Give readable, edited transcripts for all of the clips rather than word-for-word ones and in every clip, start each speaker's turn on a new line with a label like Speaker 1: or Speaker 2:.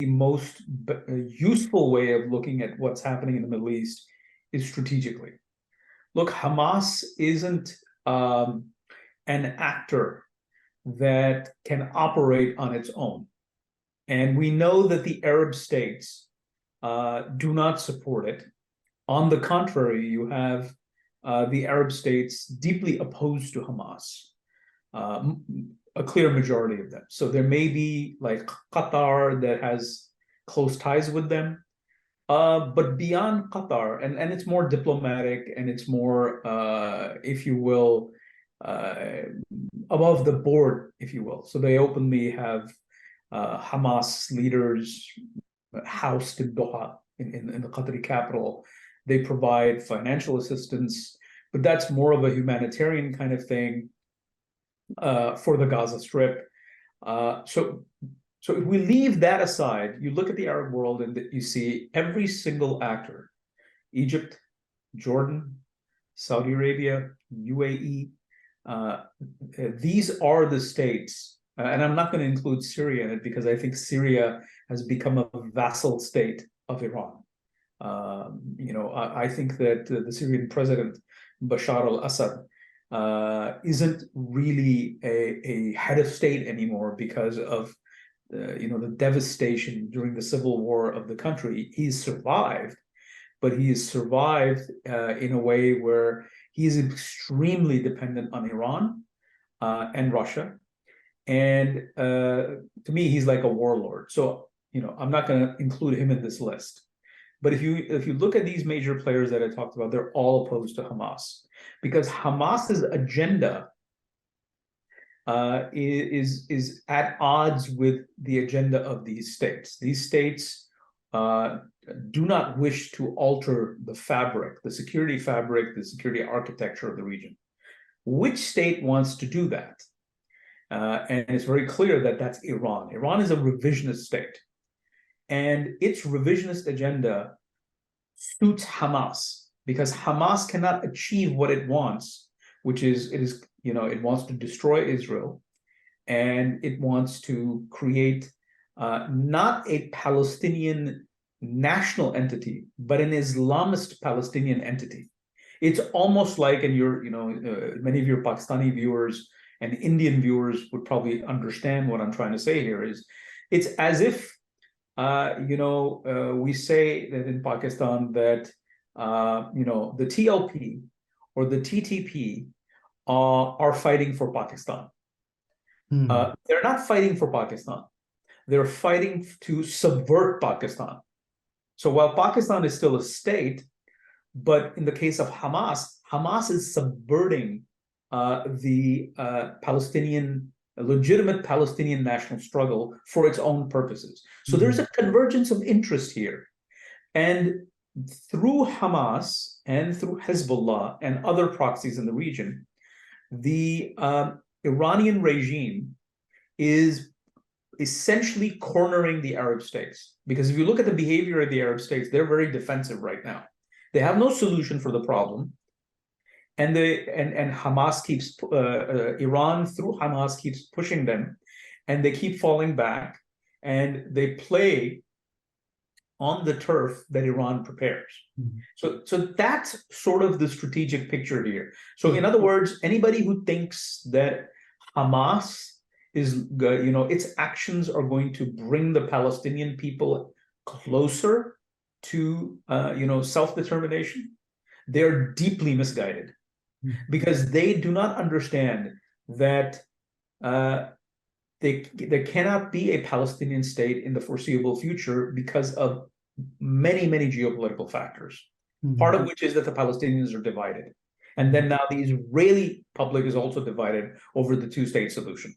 Speaker 1: most useful way of looking at what's happening in the Middle East is strategically. Look, Hamas isn't an actor that can operate on its own. And we know that the Arab states do not support it. On the contrary, you have the Arab states deeply opposed to Hamas, a clear majority of them. So there may be like Qatar that has close ties with them. But beyond Qatar, and it's more diplomatic and it's more, if you will, above the board, if you will. So they openly have Hamas leaders housed in Doha, in the Qatari capital. They provide financial assistance, but that's more of a humanitarian kind of thing for the Gaza Strip. So if we leave that aside, you look at the Arab world and you see every single actor, Egypt, Jordan, Saudi Arabia, UAE, these are the states, and I'm not going to include Syria in it because I think Syria has become a vassal state of Iran. I think that the Syrian president, Bashar al-Assad, isn't really a head of state anymore because of the devastation during the civil war of the country. He's survived, but he has survived in a way where he is extremely dependent on Iran and Russia. And to me, he's like a warlord. So, I'm not going to include him in this list. But if you look at these major players that I talked about, they're all opposed to Hamas because Hamas's agenda is at odds with the agenda of these states. These states do not wish to alter the fabric, the security architecture of the region. Which state wants to do that? And it's very clear that that's Iran. Iran is a revisionist state. And its revisionist agenda suits Hamas because Hamas cannot achieve what it wants, which is it wants to destroy Israel, and it wants to create not a Palestinian national entity, but an Islamist Palestinian entity. It's almost like, and many of your Pakistani viewers and Indian viewers would probably understand what I'm trying to say here is, it's as if, we say that in Pakistan that, the TLP or the TTP are fighting for Pakistan. They're not fighting for Pakistan. They're fighting to subvert Pakistan. So while Pakistan is still a state, but in the case of Hamas is subverting the legitimate Palestinian national struggle for its own purposes. So there's a convergence of interest here. And through Hamas and through Hezbollah and other proxies in the region, the Iranian regime is essentially cornering the Arab states. Because if you look at the behavior of the Arab states, they're very defensive right now. They have no solution for the problem. And Hamas keeps, Iran through Hamas keeps pushing them, and they keep falling back, and they play on the turf that Iran prepares. So that's sort of the strategic picture here. So in other words, anybody who thinks that Hamas is, its actions are going to bring the Palestinian people closer to, self-determination, they're deeply misguided because they do not understand that there cannot be a Palestinian state in the foreseeable future because of many, many geopolitical factors, part of which is that the Palestinians are divided. And then now the Israeli public is also divided over the two-state solution.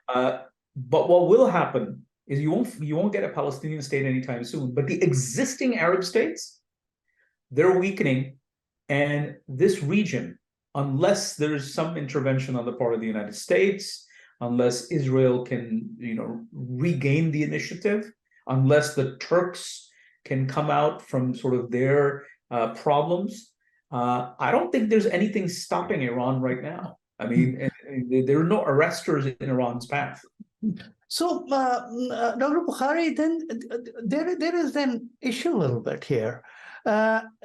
Speaker 1: But what will happen is you won't get a Palestinian state anytime soon, but the existing Arab states, they're weakening. And this region, unless there's some intervention on the part of the United States, unless Israel can, regain the initiative, unless the Turks can come out from sort of their problems, I don't think there's anything stopping Iran right now. I mean, there are no arresters in Iran's path.
Speaker 2: So, Dr. Bukhari, then there is an issue a little bit here.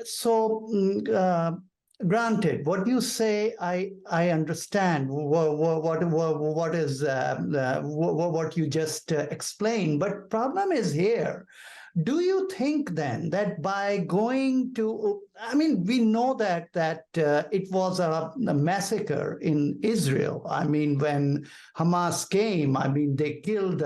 Speaker 2: So, granted, what you say, I understand what is what you just explained, but problem is here. Do you think then that by going to, I mean, we know that it was a massacre in Israel. I mean, when Hamas came, I mean, they killed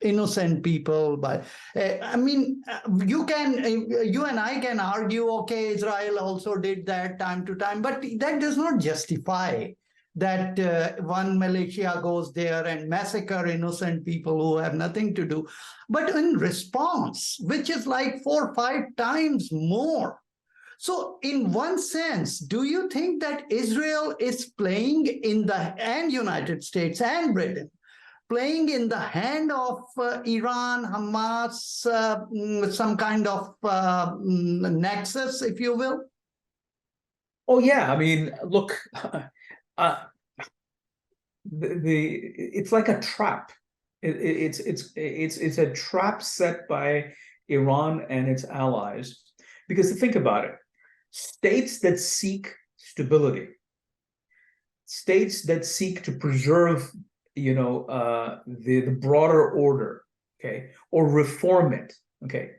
Speaker 2: innocent people. But I mean, you and I can argue, okay, Israel also did that time to time, but that does not justify that one militia goes there and massacre innocent people who have nothing to do. But in response, which is like 4 or 5 times more. So, in one sense, do you think that Israel is playing in the, and United States and Britain, playing in the hand of Iran, Hamas, some kind of nexus, if you will?
Speaker 1: Oh yeah, I mean, look, uh, it's like a trap. It's a trap set by Iran and its allies. Because think about it, states that seek stability, states that seek to preserve, the broader order, okay, or reform it, okay,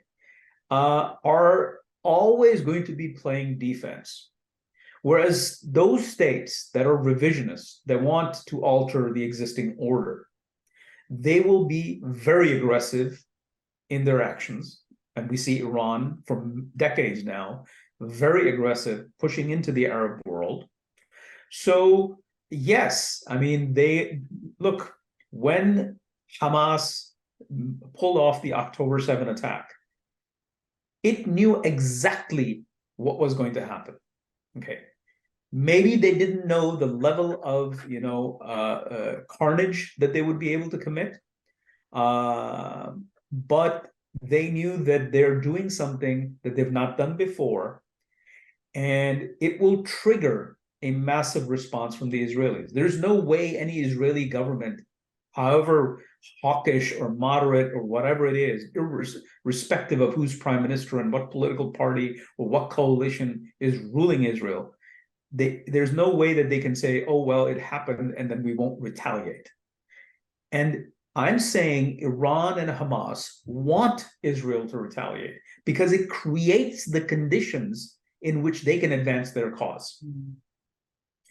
Speaker 1: are always going to be playing defense. Whereas those states that are revisionists, that want to alter the existing order, they will be very aggressive in their actions. And we see Iran for decades now, very aggressive, pushing into the Arab world. So, yes, I mean, look, when Hamas pulled off the October 7 attack, it knew exactly what was going to happen. Okay. Maybe they didn't know the level of carnage that they would be able to commit, but they knew that they're doing something that they've not done before, and it will trigger a massive response from the Israelis. There's no way any Israeli government, however hawkish or moderate or whatever it is, irrespective of who's prime minister and what political party or what coalition is ruling Israel, there's no way that they can say, oh, well, it happened and then we won't retaliate. And I'm saying Iran and Hamas want Israel to retaliate because it creates the conditions in which they can advance their cause. Mm-hmm.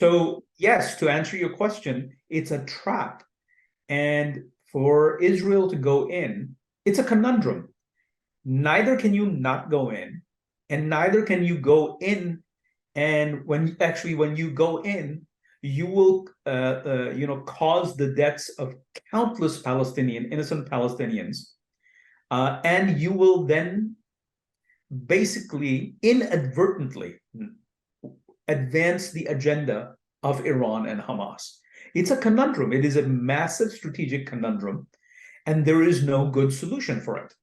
Speaker 1: So, yes, to answer your question, it's a trap. And for Israel to go in, it's a conundrum. Neither can you not go in, and neither can you go in. And when you go in, you will cause the deaths of countless innocent Palestinians, and you will then basically inadvertently advance the agenda of Iran and Hamas. It's a conundrum. It is a massive strategic conundrum, and there is no good solution for it.